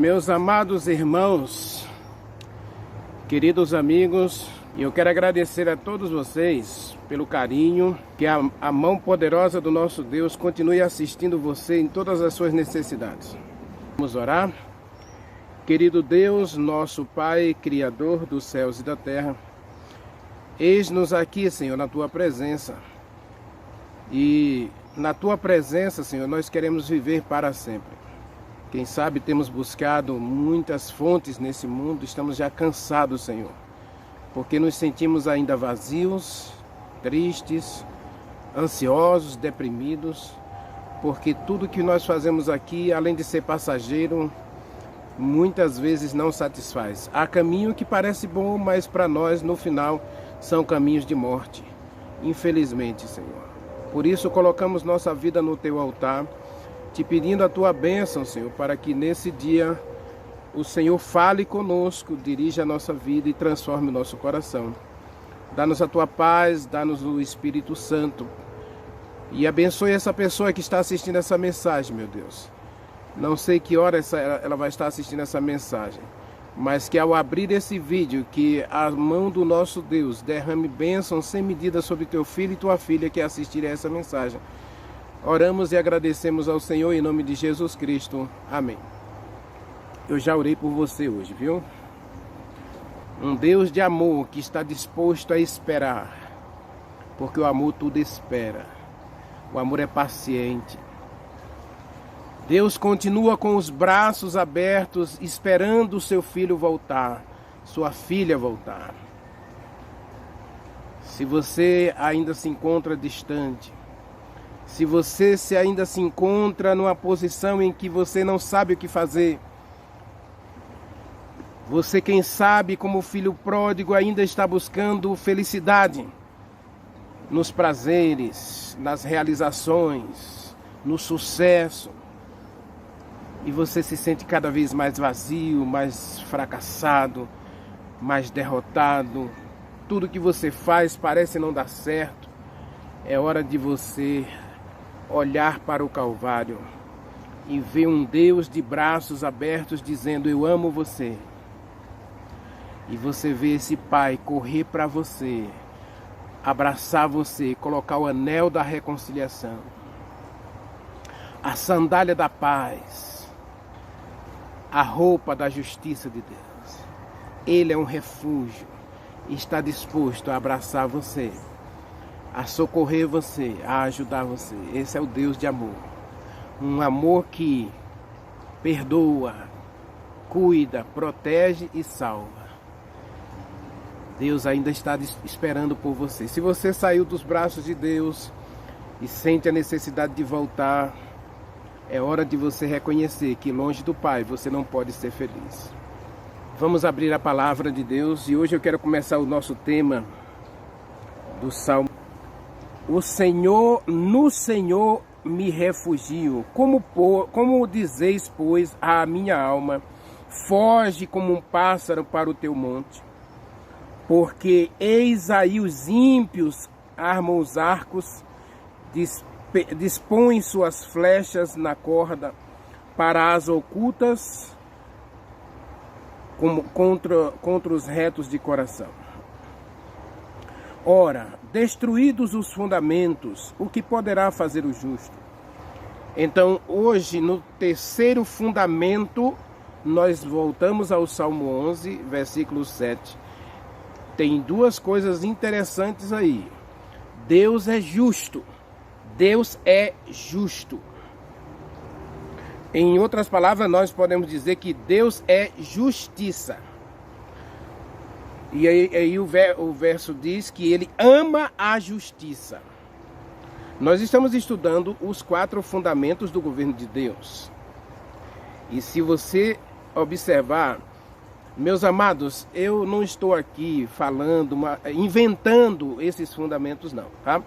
Meus amados irmãos, queridos amigos, eu quero agradecer a todos vocês pelo carinho, que a mão poderosa do nosso Deus continue assistindo você em todas as suas necessidades. Vamos orar? Querido Deus, nosso Pai, Criador dos céus e da terra, eis-nos aqui, Senhor, na Tua presença. E na Tua presença, Senhor, nós queremos viver para sempre. Quem sabe temos buscado muitas fontes nesse mundo, estamos já cansados, Senhor, porque nos sentimos ainda vazios, tristes, ansiosos, deprimidos, porque tudo que nós fazemos aqui, além de ser passageiro, muitas vezes não satisfaz. Há caminho que parece bom, mas para nós, no final, são caminhos de morte, infelizmente, Senhor. Por isso, colocamos nossa vida no Teu altar, te pedindo a Tua bênção, Senhor, para que nesse dia o Senhor fale conosco, dirija a nossa vida e transforme o nosso coração. Dá-nos a Tua paz, dá-nos o Espírito Santo e abençoe essa pessoa que está assistindo essa mensagem, meu Deus. Não sei que hora ela vai estar assistindo essa mensagem, mas que ao abrir esse vídeo, que a mão do nosso Deus derrame bênção sem medida sobre Teu filho e Tua filha que assistirem a essa mensagem. Oramos e agradecemos ao Senhor em nome de Jesus Cristo. Amém. Eu já orei por você hoje, viu? Um Deus de amor que está disposto a esperar, porque o amor tudo espera. O amor é paciente. Deus continua com os braços abertos, esperando o seu filho voltar, sua filha voltar. Se você ainda se encontra distante, se você ainda se encontra numa posição em que você não sabe o que fazer, você, quem sabe, como filho pródigo, ainda está buscando felicidade nos prazeres, nas realizações, no sucesso, e você se sente cada vez mais vazio, mais fracassado, mais derrotado, tudo que você faz parece não dar certo. É hora de você olhar para o Calvário e ver um Deus de braços abertos dizendo: eu amo você. E você vê esse Pai correr para você, abraçar você, colocar o anel da reconciliação, a sandália da paz, a roupa da justiça de Deus. Ele é um refúgio e está disposto a abraçar você, a socorrer você, a ajudar você. Esse é o Deus de amor. Um amor que perdoa, cuida, protege e salva. Deus ainda está esperando por você. Se você saiu dos braços de Deus e sente a necessidade de voltar, é hora de você reconhecer que longe do Pai você não pode ser feliz. Vamos abrir a palavra de Deus e hoje eu quero começar o nosso tema do Salmo. O Senhor, no Senhor me refugio. Como dizeis, pois, à minha alma, foge como um pássaro para o teu monte. Porque eis aí os ímpios armam os arcos, dispõem suas flechas na corda para as ocultas contra os retos de coração. Ora, destruídos os fundamentos, o que poderá fazer o justo? Então, hoje, no terceiro fundamento, nós voltamos ao Salmo 11, versículo 7. Tem duas coisas interessantes aí. Deus é justo. Deus é justo. Em outras palavras, nós podemos dizer que Deus é justiça. E aí o verso diz que ele ama a justiça. Nós estamos estudando os 4 fundamentos do governo de Deus. E se você observar, meus amados, eu não estou aqui falando, inventando esses fundamentos não, tá?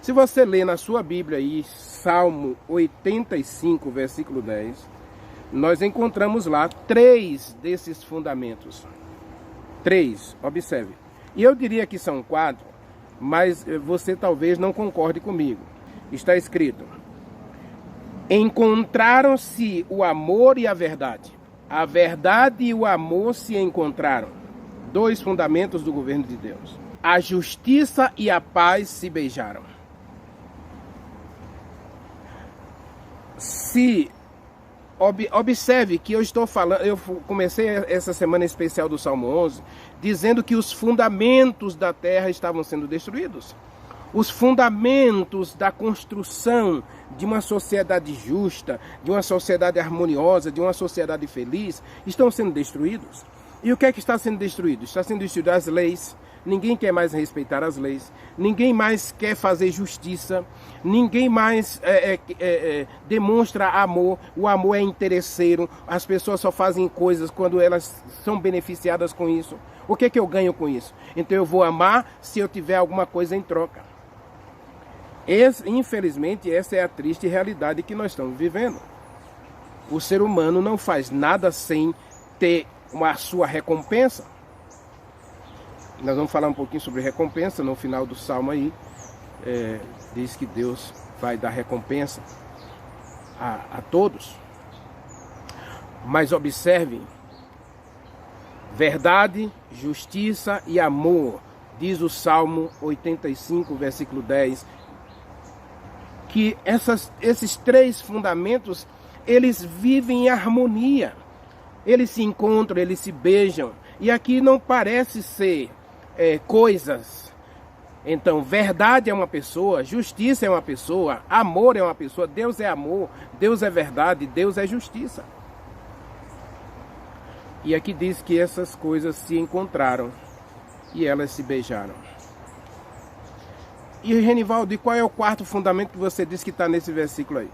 Se você ler na sua Bíblia aí, Salmo 85, versículo 10, nós encontramos lá 3 desses fundamentos. 3, observe. E eu diria que são 4, mas você talvez não concorde comigo. Está escrito: encontraram-se o amor e a verdade. A verdade e o amor se encontraram. Dois fundamentos do governo de Deus. A justiça e a paz se beijaram. Observe que eu estou falando, eu comecei essa semana especial do Salmo 11, dizendo que os fundamentos da terra estavam sendo destruídos. Os fundamentos da construção de uma sociedade justa, de uma sociedade harmoniosa, de uma sociedade feliz, estão sendo destruídos. E o que é que está sendo destruído? Está sendo destruído as leis. Ninguém quer mais respeitar as leis. Ninguém mais quer fazer justiça. Ninguém mais demonstra amor. O amor é interesseiro. As pessoas só fazem coisas quando elas são beneficiadas com isso. O que é que eu ganho com isso? Então eu vou amar se eu tiver alguma coisa em troca. Infelizmente, essa é a triste realidade que nós estamos vivendo. O ser humano não faz nada sem ter a sua recompensa. Nós vamos falar um pouquinho sobre recompensa no final do Salmo aí. Diz que Deus vai dar recompensa a todos. Mas observem, verdade, justiça e amor, diz o Salmo 85, versículo 10, que esses três fundamentos, eles vivem em harmonia. Eles se encontram, eles se beijam. E aqui não parece ser coisas. Então, verdade é uma pessoa, justiça é uma pessoa, amor é uma pessoa, Deus é amor, Deus é verdade, Deus é justiça. E aqui diz que essas coisas se encontraram e elas se beijaram. E Renivaldo, e qual é o quarto fundamento que você disse que está nesse versículo aí?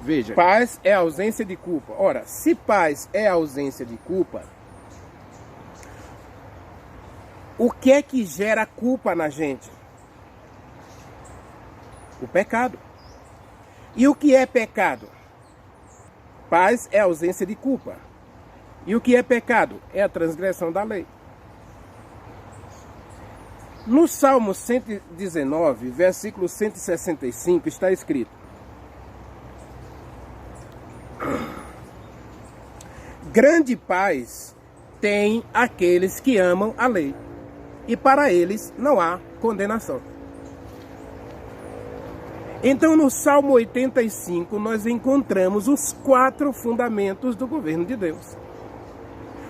Veja, paz é ausência de culpa. Ora, se paz é ausência de culpa, o que é que gera culpa na gente? O pecado. E o que é pecado? Paz é ausência de culpa. E o que é pecado? É a transgressão da lei. No Salmo 119, versículo 165, está escrito: grande paz tem aqueles que amam a lei, e para eles não há condenação. Então, no Salmo 85, nós encontramos os 4 fundamentos do governo de Deus.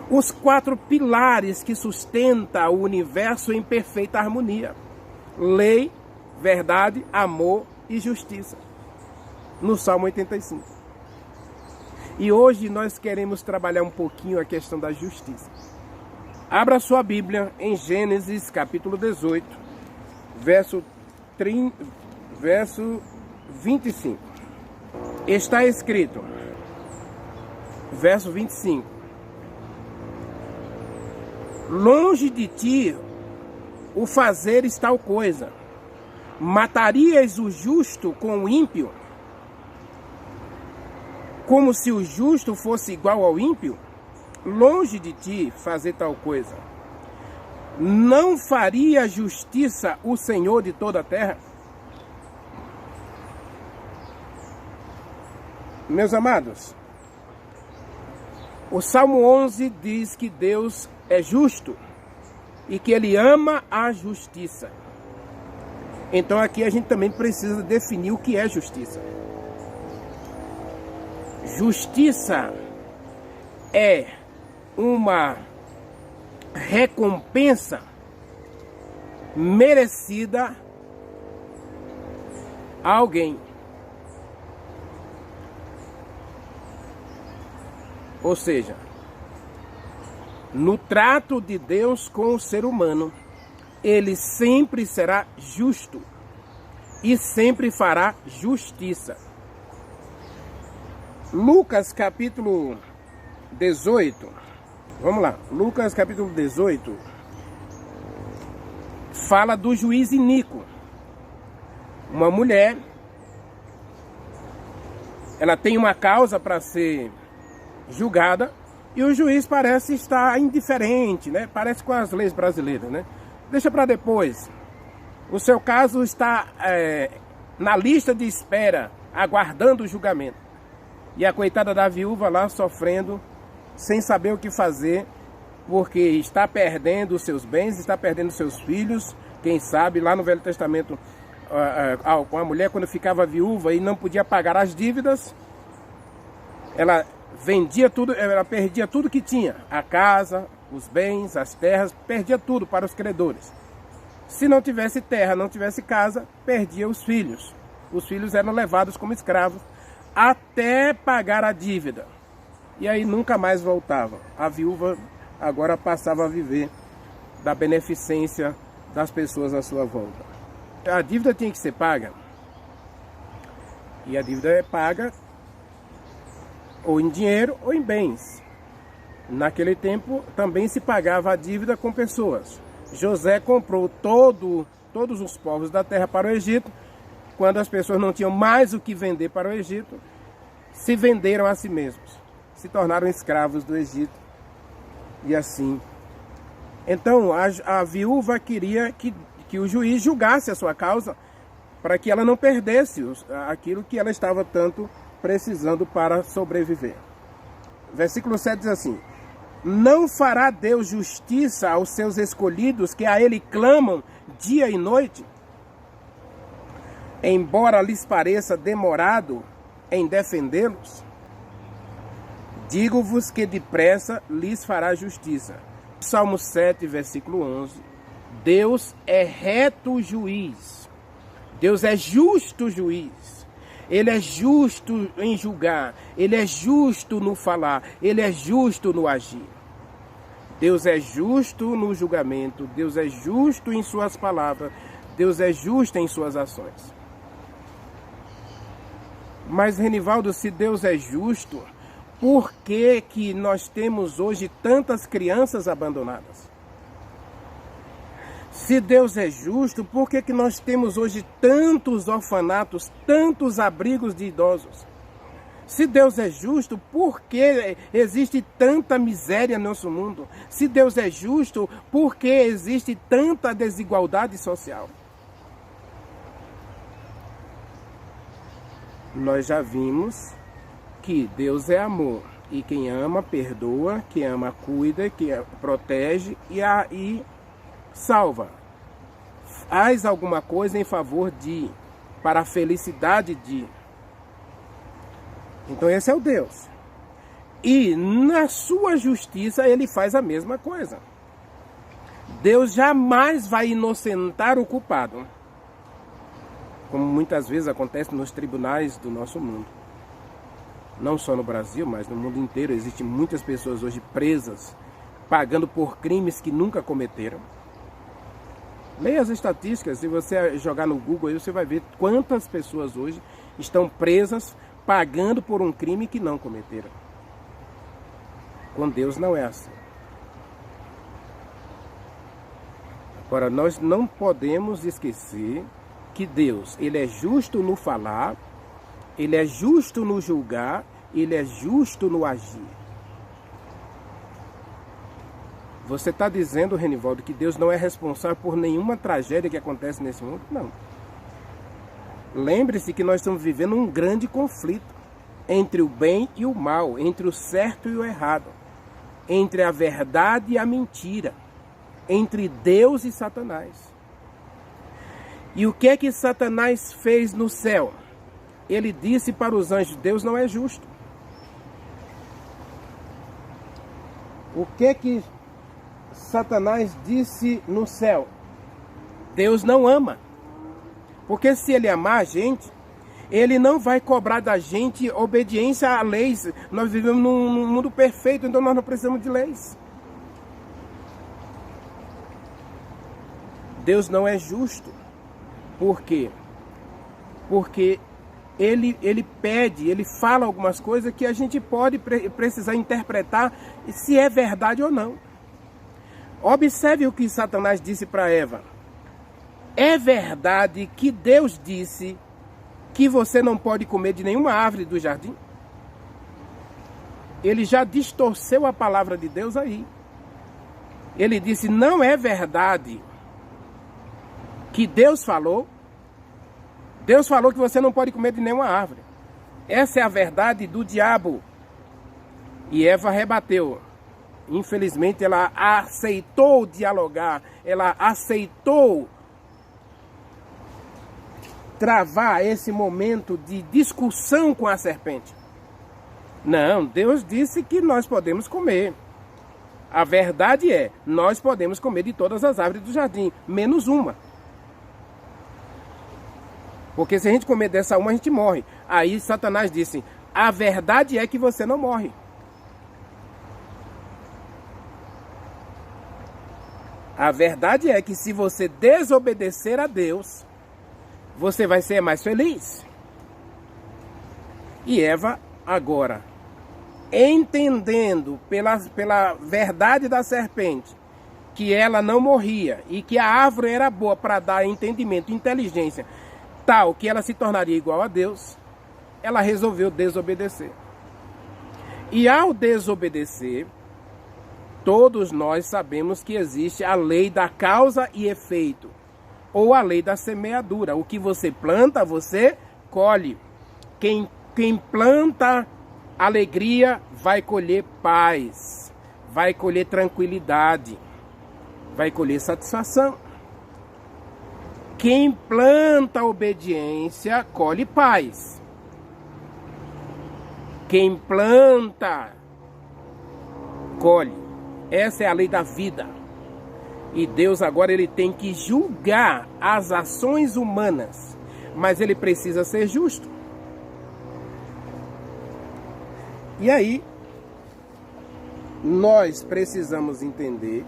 Os 4 pilares que sustentam o universo em perfeita harmonia. Lei, verdade, amor e justiça. No Salmo 85. E hoje nós queremos trabalhar um pouquinho a questão da justiça. Abra sua Bíblia em Gênesis capítulo 18, verso 25. Está escrito, verso 25. Longe de ti o fazeres tal coisa. Matarias o justo com o ímpio? Como se o justo fosse igual ao ímpio? Longe de ti fazer tal coisa. Não faria justiça o Senhor de toda a terra? Meus amados, o Salmo 11 diz que Deus é justo e que Ele ama a justiça. Então aqui a gente também precisa definir o que é justiça. Justiça é uma recompensa merecida a alguém. Ou seja, no trato de Deus com o ser humano, Ele sempre será justo e sempre fará justiça. Lucas capítulo 18, vamos lá, Lucas capítulo 18, fala do juiz iníquo. Uma mulher, ela tem uma causa para ser julgada e o juiz parece estar indiferente, né? Parece com as leis brasileiras, né? Deixa para depois. O seu caso está na lista de espera, aguardando o julgamento. E a coitada da viúva lá sofrendo sem saber o que fazer, porque está perdendo os seus bens, está perdendo os seus filhos. Quem sabe, lá no Velho Testamento, uma mulher, quando ficava viúva e não podia pagar as dívidas, ela vendia tudo, ela perdia tudo que tinha, a casa, os bens, as terras, perdia tudo para os credores. Se não tivesse terra, não tivesse casa, perdia os filhos. Os filhos eram levados como escravos até pagar a dívida. E aí nunca mais voltava. A viúva agora passava a viver da beneficência das pessoas à sua volta. A dívida tinha que ser paga. E a dívida é paga ou em dinheiro ou em bens. Naquele tempo também se pagava a dívida com pessoas. José comprou todos os povos da terra para o Egito. Quando as pessoas não tinham mais o que vender para o Egito, se venderam a si mesmos. Se tornaram escravos do Egito. E assim. Então a viúva queria que o juiz julgasse a sua causa para que ela não perdesse aquilo que ela estava tanto precisando para sobreviver. Versículo 7 diz assim: não fará Deus justiça aos seus escolhidos que a Ele clamam dia e noite? Embora lhes pareça demorado em defendê-los, digo-vos que depressa lhes fará justiça. Salmo 7, versículo 11. Deus é reto juiz. Deus é justo juiz. Ele é justo em julgar. Ele é justo no falar. Ele é justo no agir. Deus é justo no julgamento. Deus é justo em suas palavras. Deus é justo em suas ações. Mas, Renivaldo, se Deus é justo, por que que nós temos hoje tantas crianças abandonadas? Se Deus é justo, por que que nós temos hoje tantos orfanatos, tantos abrigos de idosos? Se Deus é justo, por que existe tanta miséria no nosso mundo? Se Deus é justo, por que existe tanta desigualdade social? Nós já vimos que Deus é amor. E quem ama, perdoa. Quem ama, cuida. Quem protege e salva. Faz alguma coisa em favor de, para a felicidade de. Então esse é o Deus. E na sua justiça ele faz a mesma coisa. Deus jamais vai inocentar o culpado, como muitas vezes acontece nos tribunais do nosso mundo. Não só no Brasil, mas no mundo inteiro. Existem muitas pessoas hoje presas, pagando por crimes que nunca cometeram. Leia as estatísticas, se você jogar no Google aí, você vai ver quantas pessoas hoje estão presas, pagando por um crime que não cometeram. Com Deus não é assim. Agora, nós não podemos esquecer que Deus, ele é justo no falar, ele é justo no julgar, ele é justo no agir. Você está dizendo, Renivaldo, que Deus não é responsável por nenhuma tragédia que acontece nesse mundo? Não. Lembre-se que nós estamos vivendo um grande conflito entre o bem e o mal, entre o certo e o errado, entre a verdade e a mentira, entre Deus e Satanás. E o que é que Satanás fez no céu? Ele disse para os anjos: Deus não é justo. O que é que Satanás disse no céu? Deus não ama. Porque se ele amar a gente, ele não vai cobrar da gente obediência a leis. Nós vivemos num mundo perfeito, então nós não precisamos de leis. Deus não é justo. Por quê? Porque ele pede, ele fala algumas coisas que a gente pode precisar interpretar se é verdade ou não. Observe o que Satanás disse para Eva. É verdade que Deus disse que você não pode comer de nenhuma árvore do jardim? Ele já distorceu a palavra de Deus aí. Ele disse: não é verdade que Deus falou. Deus falou que você não pode comer de nenhuma árvore. Essa é a verdade do diabo. E Eva rebateu. Infelizmente, ela aceitou dialogar, ela aceitou travar esse momento de discussão com a serpente. Não, Deus disse que nós podemos comer. A verdade é, nós podemos comer de todas as árvores do jardim, menos uma. Porque se a gente comer dessa uma, a gente morre. Aí Satanás disse, a verdade é que você não morre. A verdade é que se você desobedecer a Deus, você vai ser mais feliz. E Eva, agora, entendendo pela verdade da serpente, que ela não morria e que a árvore era boa para dar entendimento, inteligência, tal que ela se tornaria igual a Deus, ela resolveu desobedecer. E ao desobedecer, todos nós sabemos que existe a lei da causa e efeito, ou a lei da semeadura. O que você planta, você colhe. Quem planta alegria vai colher paz, vai colher tranquilidade, vai colher satisfação. Quem planta obediência, colhe paz. Quem planta, colhe. Essa é a lei da vida. E Deus agora ele tem que julgar as ações humanas. Mas ele precisa ser justo. E aí, nós precisamos entender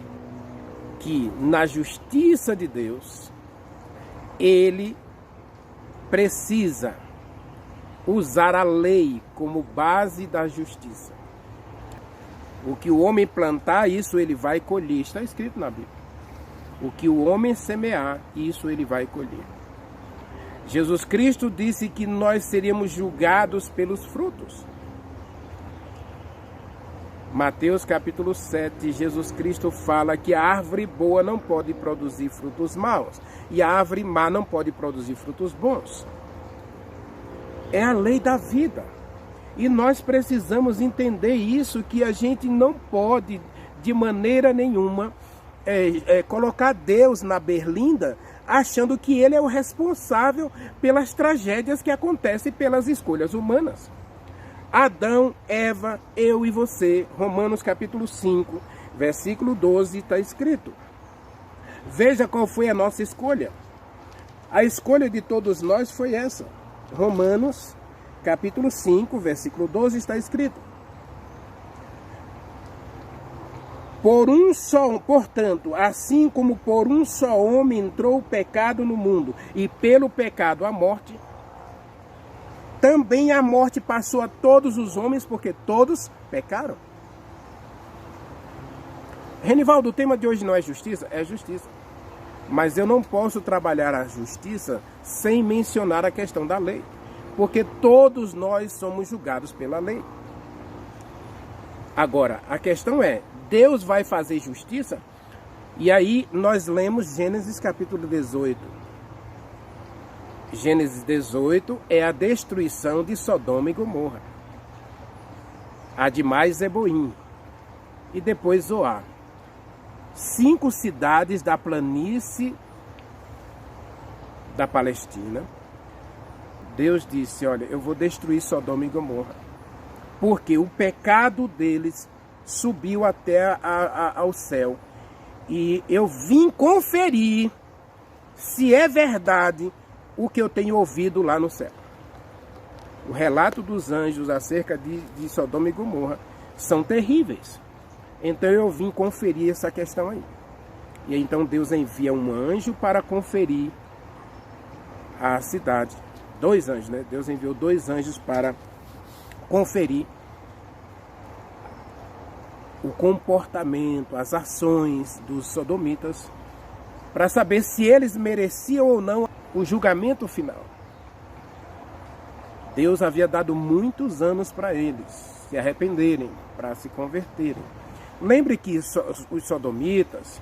que na justiça de Deus, ele precisa usar a lei como base da justiça. O que o homem plantar, isso ele vai colher. Está escrito na Bíblia. O que o homem semear, isso ele vai colher. Jesus Cristo disse que nós seríamos julgados pelos frutos. Mateus capítulo 7, Jesus Cristo fala que a árvore boa não pode produzir frutos maus. E a árvore má não pode produzir frutos bons. É a lei da vida. E nós precisamos entender isso, que a gente não pode, de maneira nenhuma, colocar Deus na berlinda, achando que Ele é o responsável pelas tragédias que acontecem pelas escolhas humanas. Adão, Eva, eu e você, Romanos capítulo 5, versículo 12, está escrito. Veja qual foi a nossa escolha. A escolha de todos nós foi essa. Romanos capítulo 5, versículo 12, está escrito. Portanto, assim como por um só homem entrou o pecado no mundo, e pelo pecado a morte, também a morte passou a todos os homens, porque todos pecaram. Renivaldo, o tema de hoje não é justiça? É justiça. Mas eu não posso trabalhar a justiça sem mencionar a questão da lei. Porque todos nós somos julgados pela lei. Agora, a questão é, Deus vai fazer justiça? E aí nós lemos Gênesis capítulo 18. Gênesis 18 é a destruição de Sodoma e Gomorra. Ademais Zeboim. E depois Zoar. 5 cidades da planície da Palestina. Deus disse, olha, eu vou destruir Sodoma e Gomorra, porque o pecado deles subiu até ao céu. E eu vim conferir se é verdade o que eu tenho ouvido lá no céu. O relato dos anjos acerca de Sodoma e Gomorra são terríveis. Então eu vim conferir essa questão aí. E então Deus envia um anjo para conferir a cidade. 2 anjos, né? Deus enviou 2 anjos para conferir o comportamento, as ações dos sodomitas, para saber se eles mereciam ou não o julgamento final. Deus havia dado muitos anos para eles se arrependerem, para se converterem. Lembre que os sodomitas,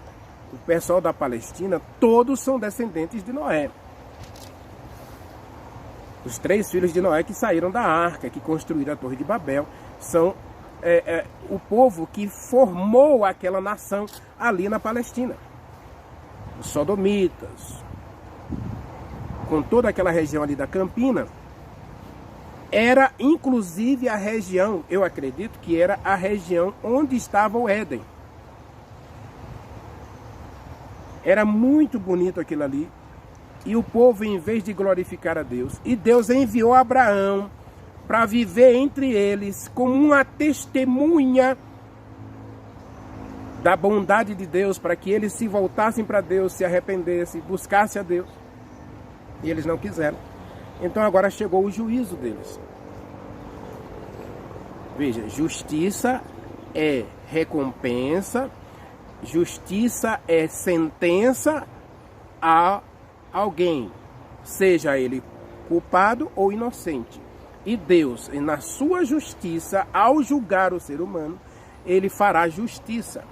o pessoal da Palestina, todos são descendentes de Noé. Os 3 filhos de Noé que saíram da arca, que construíram a Torre de Babel, são o povo que formou aquela nação ali na Palestina. Os sodomitas, com toda aquela região ali da Campina, era inclusive a região, eu acredito que era a região onde estava o Éden. Era muito bonito aquilo ali. E o povo, em vez de glorificar a Deus, e Deus enviou Abraão para viver entre eles como uma testemunha da bondade de Deus, para que eles se voltassem para Deus, se arrependessem, buscassem a Deus. E eles não quiseram. Então agora chegou o juízo deles. Veja, justiça é recompensa, justiça é sentença a alguém, seja ele culpado ou inocente. E Deus, na sua justiça, ao julgar o ser humano, ele fará justiça.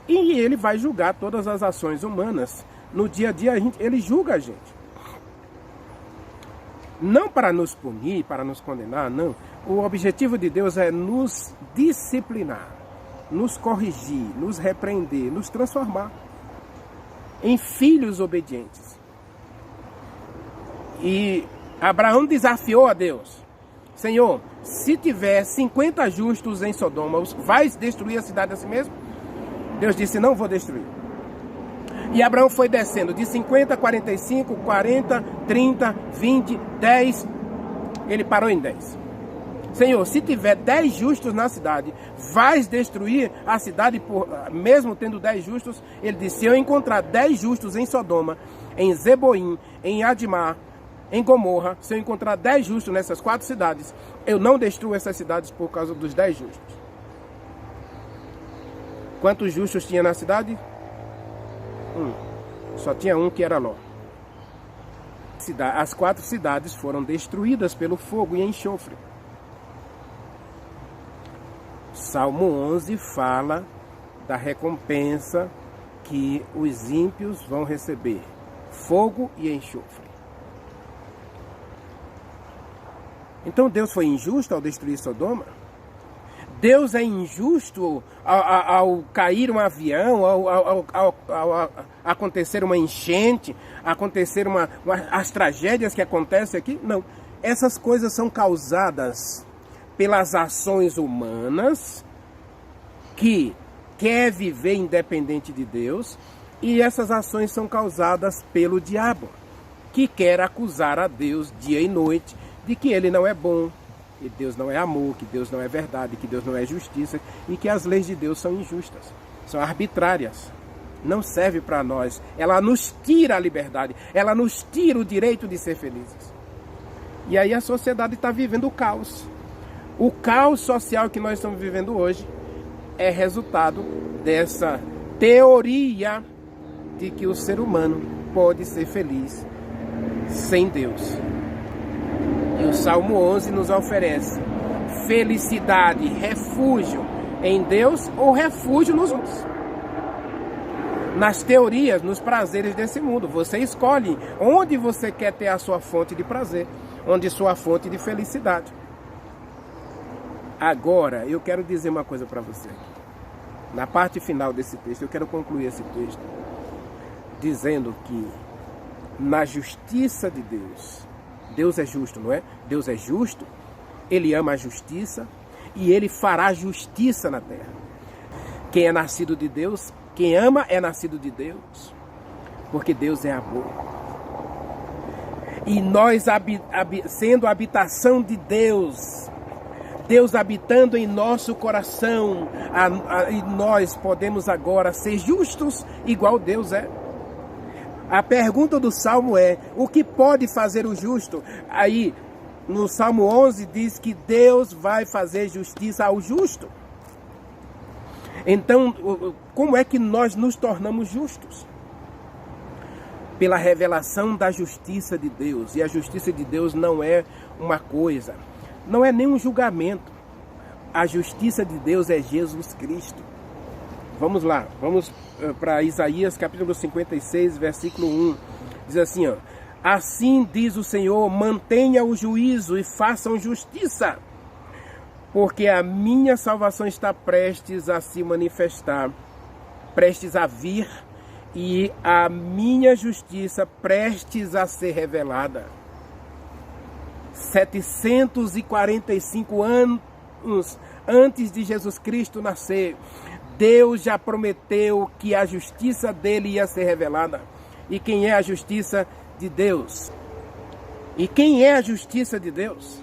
E ele vai julgar todas as ações humanas. No dia a dia, ele julga a gente. Não para nos punir, para nos condenar, não. O objetivo de Deus é nos disciplinar, nos corrigir, nos repreender, nos transformar em filhos obedientes. E Abraão desafiou a Deus: Senhor, se tiver 50 justos em Sodoma, vais destruir a cidade assim mesmo? Deus disse: não vou destruir. E Abraão foi descendo de 50, 45, 40, 30, 20, 10. Ele parou em 10. Senhor, se tiver 10 justos na cidade, vais destruir a cidade mesmo tendo 10 justos? Ele disse: se eu encontrar 10 justos em Sodoma, em Zeboim, em Admar, em Gomorra, se eu encontrar 10 justos nessas 4 cidades, eu não destruo essas cidades por causa dos 10 justos. Quantos justos tinha na cidade? Só tinha um, que era Ló. As 4 cidades foram destruídas pelo fogo e enxofre. Salmo 11 fala da recompensa que os ímpios vão receber: fogo e enxofre. Então Deus foi injusto ao destruir Sodoma? Deus é injusto ao cair um avião, ao acontecer uma enchente, acontecer as tragédias que acontecem aqui? Não. Essas coisas são causadas pelas ações humanas, que quer viver independente de Deus, e essas ações são causadas pelo diabo, que quer acusar a Deus dia e noite de que ele não é bom, que Deus não é amor, que Deus não é verdade, que Deus não é justiça, e que as leis de Deus são injustas, são arbitrárias, não serve para nós. Ela nos tira a liberdade, ela nos tira o direito de ser felizes. E aí a sociedade está vivendo o caos. O caos social que nós estamos vivendo hoje é resultado dessa teoria de que o ser humano pode ser feliz sem Deus. E o Salmo 11 nos oferece felicidade, refúgio em Deus ou refúgio nos outros. Nas teorias, nos prazeres desse mundo. Você escolhe onde você quer ter a sua fonte de prazer, onde sua fonte de felicidade. Agora, eu quero dizer uma coisa para você. Na parte final desse texto, eu quero concluir esse texto dizendo que na justiça de Deus, Deus é justo, não é? Deus é justo, Ele ama a justiça e Ele fará justiça na terra. Quem é nascido de Deus, quem ama é nascido de Deus, porque Deus é amor. E nós, sendo a habitação de Deus, Deus habitando em nosso coração, e nós podemos agora ser justos igual Deus é. A pergunta do Salmo é: o que pode fazer o justo? Aí, no Salmo 11, diz que Deus vai fazer justiça ao justo. Então, como é que nós nos tornamos justos? Pela revelação da justiça de Deus. E a justiça de Deus não é uma coisa, não é nem um julgamento. A justiça de Deus é Jesus Cristo. Vamos lá, vamos para Isaías capítulo 56, versículo 1. Diz assim, ó: assim diz o Senhor, mantenha o juízo e façam justiça. porque a minha salvação está prestes a se manifestar, prestes a vir, e a minha justiça prestes a ser revelada. 745 anos antes de Jesus Cristo nascer, Deus já prometeu que a justiça dele ia ser revelada. E quem é a justiça de Deus? E quem é a justiça de Deus?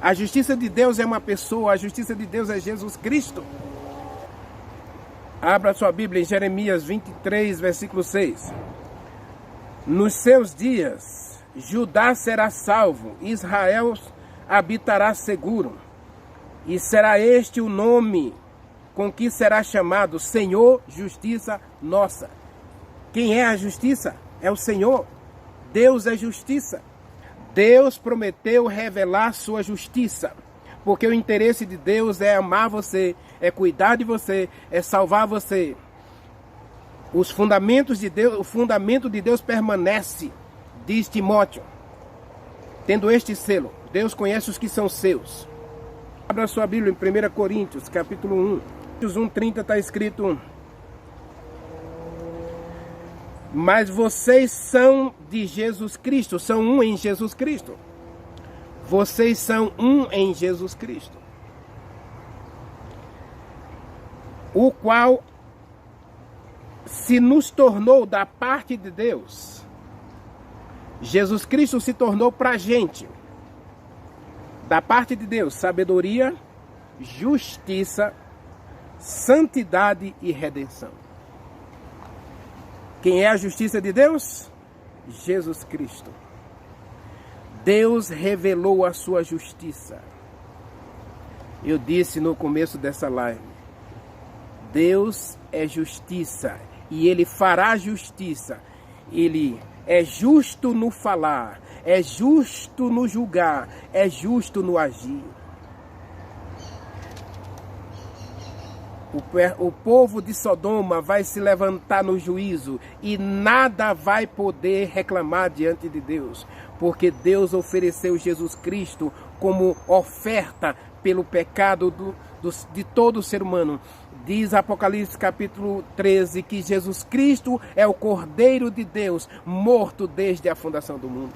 A justiça de Deus é uma pessoa, a justiça de Deus é Jesus Cristo. Abra sua Bíblia em Jeremias 23, versículo 6. Nos seus dias, Judá será salvo, Israel habitará seguro. E será este o nome com que será chamado Senhor, justiça nossa. Quem é a justiça? É o Senhor. Deus é justiça. Deus prometeu revelar sua justiça, porque o interesse de Deus é amar você, é cuidar de você, é salvar você. Os fundamentos de Deus, o fundamento de Deus permanece, diz Timóteo, tendo este selo: Deus conhece os que são seus. Abra sua Bíblia em 1 Coríntios, capítulo 1. 1:30 está escrito: mas vocês são de Jesus Cristo, são um em Jesus Cristo. Vocês são um em Jesus Cristo, o qual se nos tornou da parte de Deus. Jesus Cristo se tornou para a gente, da parte de Deus, sabedoria, justiça, santidade e redenção. Quem é a justiça de Deus? Jesus Cristo. Deus revelou a sua justiça. Eu disse no começo dessa live, Deus é justiça e Ele fará justiça. Ele é justo no falar, é justo no julgar, é justo no agir. O povo de Sodoma vai se levantar no juízo e nada vai poder reclamar diante de Deus, porque Deus ofereceu Jesus Cristo como oferta pelo pecado de todo ser humano. Diz Apocalipse capítulo 13 que Jesus Cristo é o Cordeiro de Deus, morto desde a fundação do mundo.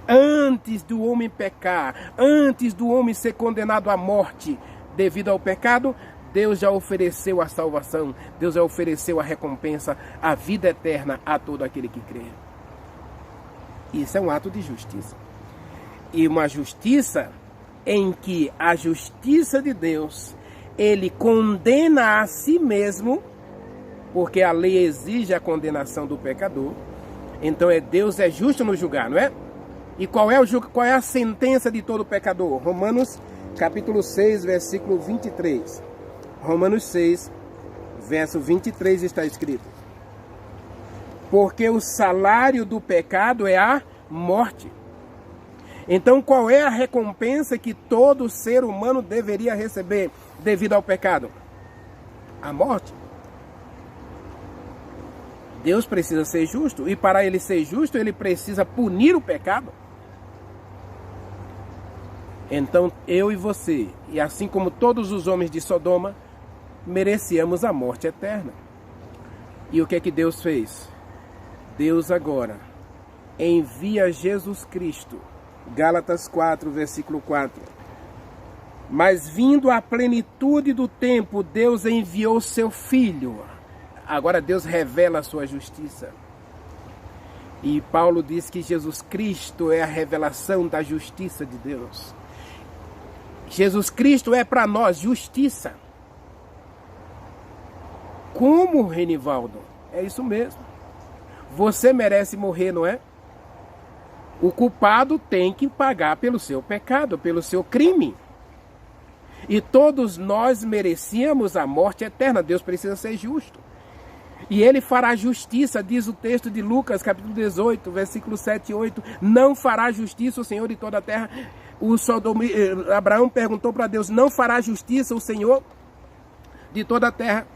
Antes do homem pecar, antes do homem ser condenado à morte devido ao pecado, Deus já ofereceu a salvação, Deus já ofereceu a recompensa, a vida eterna a todo aquele que crê. Isso é um ato de justiça. E uma justiça em que a justiça de Deus, Ele condena a si mesmo, porque a lei exige a condenação do pecador. Então Deus é justo no julgar, não é? E qual é a sentença de todo pecador? Romanos capítulo 6, versículo 23. Romanos 6, verso 23 está escrito: porque o salário do pecado é a morte. Então qual é a recompensa que todo ser humano deveria receber devido ao pecado? A morte. Deus precisa ser justo, e para Ele ser justo, Ele precisa punir o pecado. Então eu e você, e assim como todos os homens de Sodoma, merecíamos a morte eterna. E o que é que Deus fez? Deus agora envia Jesus Cristo. Gálatas 4, versículo 4. Mas vindo à plenitude do tempo, Deus enviou seu Filho. Agora Deus revela a sua justiça. E Paulo diz que Jesus Cristo é a revelação da justiça de Deus. Jesus Cristo é para nós justiça. Como, Renivaldo? É isso mesmo. Você merece morrer, não é? O culpado tem que pagar pelo seu pecado, pelo seu crime. E todos nós merecíamos a morte eterna. Deus precisa ser justo. E Ele fará justiça, diz o texto de Lucas, capítulo 18, versículo 7 e 8. Não fará justiça o Senhor de toda a terra. Abraão perguntou para Deus: não fará justiça o Senhor de toda a terra?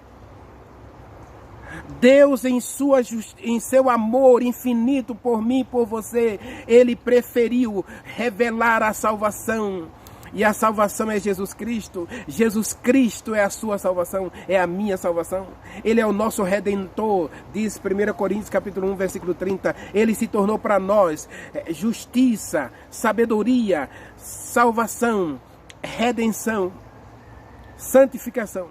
Deus, em seu amor infinito por mim e por você, Ele preferiu revelar a salvação, E a salvação é Jesus Cristo. Jesus Cristo é a sua salvação, é a minha salvação. Ele é o nosso Redentor, diz 1 Coríntios capítulo 1, versículo 30. Ele se tornou para nós justiça, sabedoria, salvação, redenção, santificação.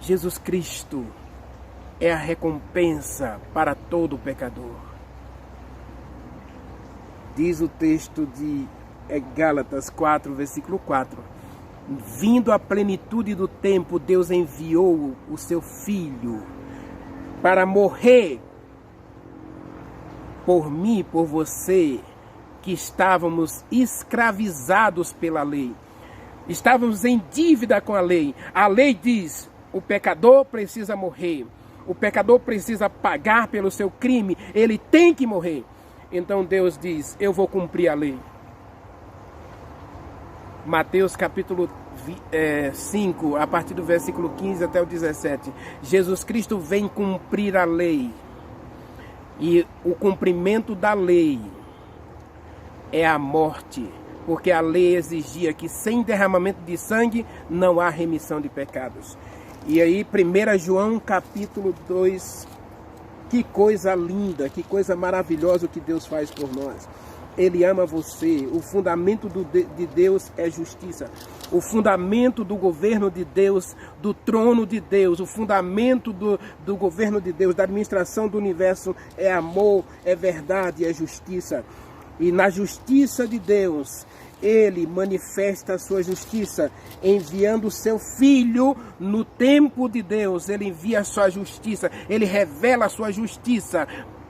Jesus Cristo é a recompensa para todo pecador. Diz o texto de Gálatas 4, versículo 4. Vindo a plenitude do tempo, Deus enviou o seu Filho para morrer por mim, por você, que estávamos escravizados pela lei. Estávamos em dívida com a lei. A lei diz: o pecador precisa morrer. O pecador precisa pagar pelo seu crime. Ele tem que morrer. Então Deus diz: eu vou cumprir a lei. Mateus capítulo 5, a partir do versículo 15 até o 17. Jesus Cristo vem cumprir a lei. E o cumprimento da lei é a morte. Porque a lei exigia que sem derramamento de sangue não há remissão de pecados. E aí 1 João capítulo 2, que coisa linda, que coisa maravilhosa o que Deus faz por nós. Ele ama você. O fundamento de Deus é justiça. O fundamento do governo de Deus, do trono de Deus, o fundamento do governo de Deus, da administração do universo é amor, é verdade, é justiça. E na justiça de Deus, Ele manifesta a sua justiça, enviando o seu Filho no tempo de Deus. Ele envia a sua justiça, Ele revela a sua justiça.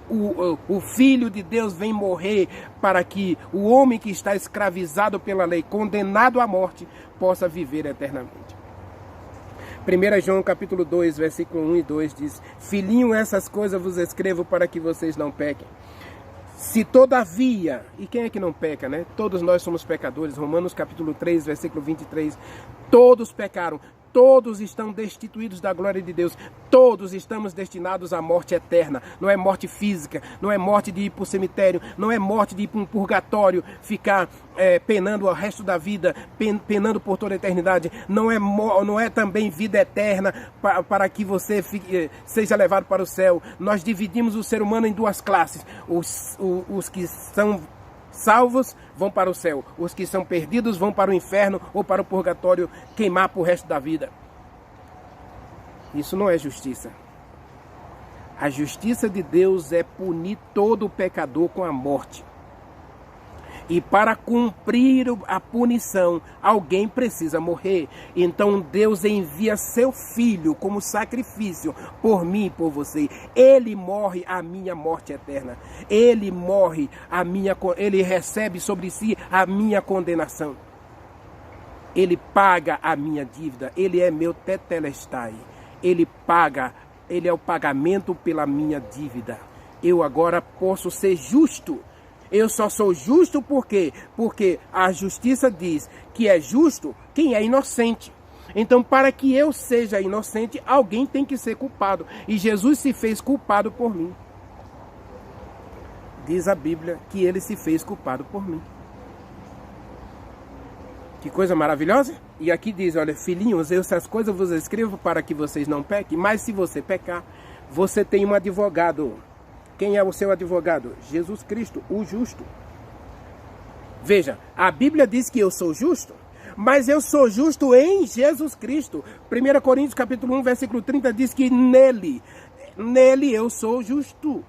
O Filho de Deus vem morrer para que o homem que está escravizado pela lei, condenado à morte, possa viver eternamente. 1 João capítulo 2, versículo 1 e 2 diz: Filhinho, essas coisas vos escrevo para que vocês não pequem. Se todavia, e quem é que não peca, né? Todos nós somos pecadores. Romanos capítulo 3, versículo 23. Todos pecaram, todos estão destituídos da glória de Deus. Todos estamos destinados à morte eterna. Não é morte física, não é morte de ir para o cemitério, não é morte de ir para um purgatório, ficar penando o resto da vida, penando por toda a eternidade. Não é também vida eterna para que você seja levado para o céu. Nós dividimos o ser humano em duas classes. Os que são salvos vão para o céu. Os que são perdidos vão para o inferno ou para o purgatório, queimar por resto da vida. Isso não é justiça. A justiça de Deus é punir todo pecador com a morte. E para cumprir a punição, alguém precisa morrer. Então Deus envia seu Filho como sacrifício por mim e por você. Ele morre a minha morte eterna. Ele morre ele recebe sobre si a minha condenação. Ele paga a minha dívida. Ele é meu tetelestai. Ele é o pagamento pela minha dívida. Eu agora posso ser justo. Eu só sou justo por quê? Porque a justiça diz que é justo quem é inocente. Então, para que eu seja inocente, alguém tem que ser culpado. E Jesus se fez culpado por mim. Diz a Bíblia que ele se fez culpado por mim. Que coisa maravilhosa? E aqui diz, olha, filhinhos, essas coisas eu vos escrevo para que vocês não pequem. Mas se você pecar, você tem um advogado. Quem é o seu advogado? Jesus Cristo, o justo. Veja, a Bíblia diz que eu sou justo, mas eu sou justo em Jesus Cristo. 1 Coríntios capítulo 1, versículo 30 diz que nele eu sou justo.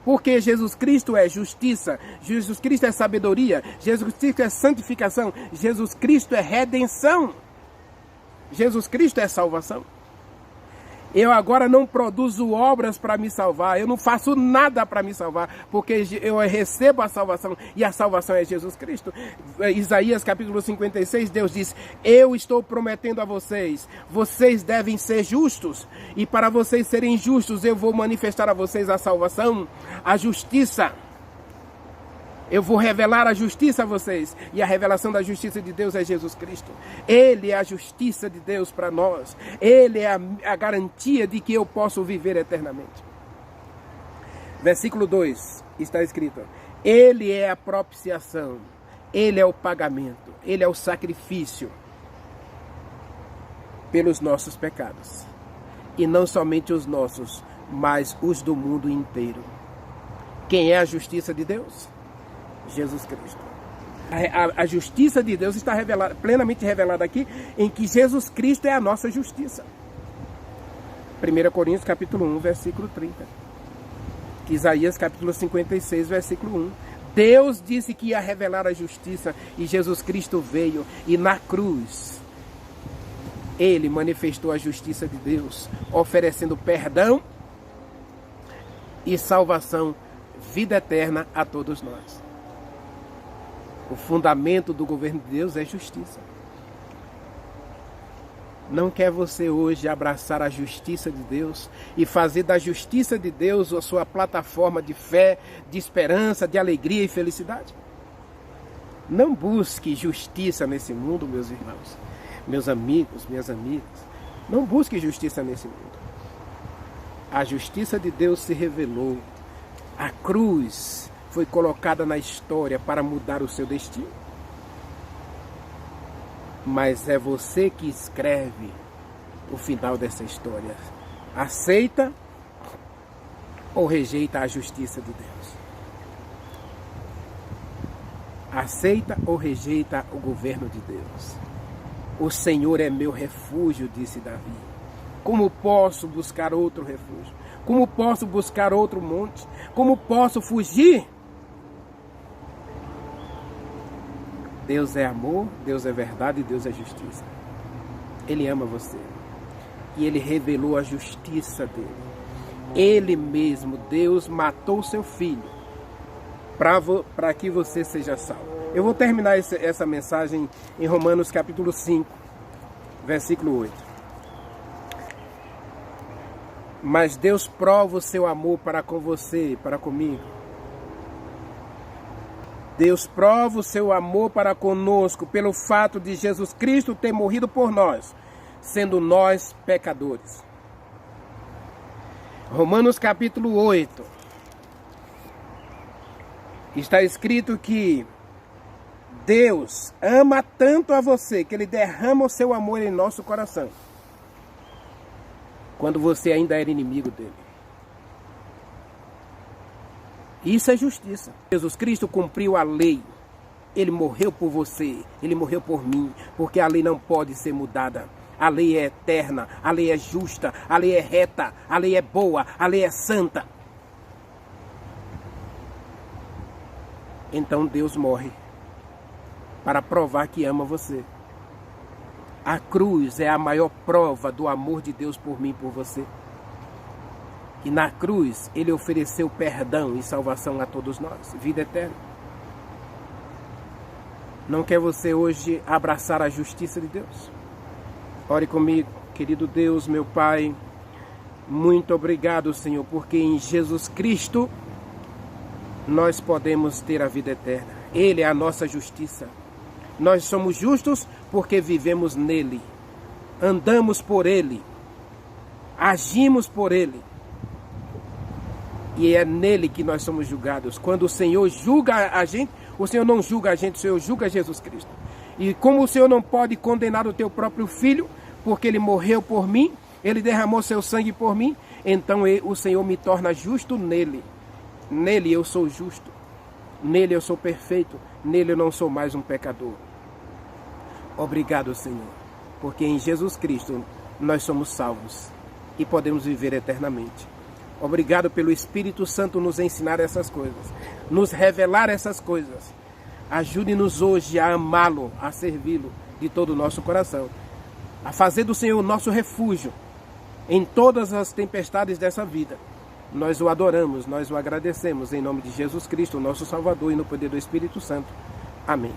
Porque Jesus Cristo é justiça, Jesus Cristo é sabedoria, Jesus Cristo é santificação, Jesus Cristo é redenção, Jesus Cristo é salvação. Eu agora não produzo obras para me salvar, eu não faço nada para me salvar, porque eu recebo a salvação e a salvação é Jesus Cristo. Isaías capítulo 56, Deus diz: eu estou prometendo a vocês, vocês devem ser justos, e para vocês serem justos eu vou manifestar a vocês a salvação, a justiça. Eu vou revelar a justiça a vocês. E a revelação da justiça de Deus é Jesus Cristo. Ele é a justiça de Deus para nós. Ele é a garantia de que eu posso viver eternamente. Versículo 2 está escrito: Ele é a propiciação. Ele é o pagamento, Ele é o sacrifício pelos nossos pecados. E não somente os nossos, mas os do mundo inteiro. Quem é a justiça de Deus? Jesus Cristo. A justiça de Deus está revelada, plenamente revelada aqui, em que Jesus Cristo é a nossa justiça. 1 Coríntios capítulo 1, versículo 30. Isaías capítulo 56, versículo 1. Deus disse que ia revelar a justiça e Jesus Cristo veio e na cruz Ele manifestou a justiça de Deus, oferecendo perdão e salvação, vida eterna a todos nós. O fundamento do governo de Deus é justiça. Não quer você hoje abraçar a justiça de Deus e fazer da justiça de Deus a sua plataforma de fé, de esperança, de alegria e felicidade? Não busque justiça nesse mundo, meus irmãos, meus amigos, minhas amigas. Não busque justiça nesse mundo. A justiça de Deus se revelou. A cruz foi colocada na história para mudar o seu destino. Mas é você que escreve o final dessa história. Aceita ou rejeita a justiça de Deus? Aceita ou rejeita o governo de Deus? O Senhor é meu refúgio, disse Davi. Como posso buscar outro refúgio? Como posso buscar outro monte? Como posso fugir? Deus é amor, Deus é verdade e Deus é justiça. Ele ama você. E Ele revelou a justiça dele. Ele mesmo, Deus, matou seu filho para que você seja salvo. Eu vou terminar essa mensagem em Romanos capítulo 5, versículo 8. Mas Deus prova o seu amor para com você, para comigo. Deus prova o seu amor para conosco pelo fato de Jesus Cristo ter morrido por nós, sendo nós pecadores. Romanos capítulo 8. Está escrito que Deus ama tanto a você que Ele derrama o seu amor em nosso coração, quando você ainda era inimigo dele. Isso é justiça. Jesus Cristo cumpriu a lei. Ele morreu por você, Ele morreu por mim, porque a lei não pode ser mudada. A lei é eterna, a lei é justa, a lei é reta, a lei é boa, a lei é santa. Então Deus morre para provar que ama você. A cruz é a maior prova do amor de Deus por mim e por você. E na cruz Ele ofereceu perdão e salvação a todos nós, vida eterna. Não quer você hoje abraçar a justiça de Deus? Ore comigo, querido Deus, meu Pai. Muito obrigado, Senhor, porque em Jesus Cristo nós podemos ter a vida eterna. Ele é a nossa justiça. Nós somos justos porque vivemos nele, andamos por Ele, agimos por Ele. E é nele que nós somos julgados. Quando o Senhor julga a gente, o Senhor não julga a gente, o Senhor julga Jesus Cristo. E como o Senhor não pode condenar o teu próprio filho, porque ele morreu por mim, ele derramou seu sangue por mim, então o Senhor me torna justo nele. Nele eu sou justo. Nele eu sou perfeito. Nele eu não sou mais um pecador. Obrigado, Senhor, porque em Jesus Cristo nós somos salvos e podemos viver eternamente. Obrigado pelo Espírito Santo nos ensinar essas coisas, nos revelar essas coisas. Ajude-nos hoje a amá-lo, a servi-lo de todo o nosso coração, a fazer do Senhor o nosso refúgio em todas as tempestades dessa vida. Nós o adoramos, nós o agradecemos em nome de Jesus Cristo, nosso Salvador, e no poder do Espírito Santo. Amém.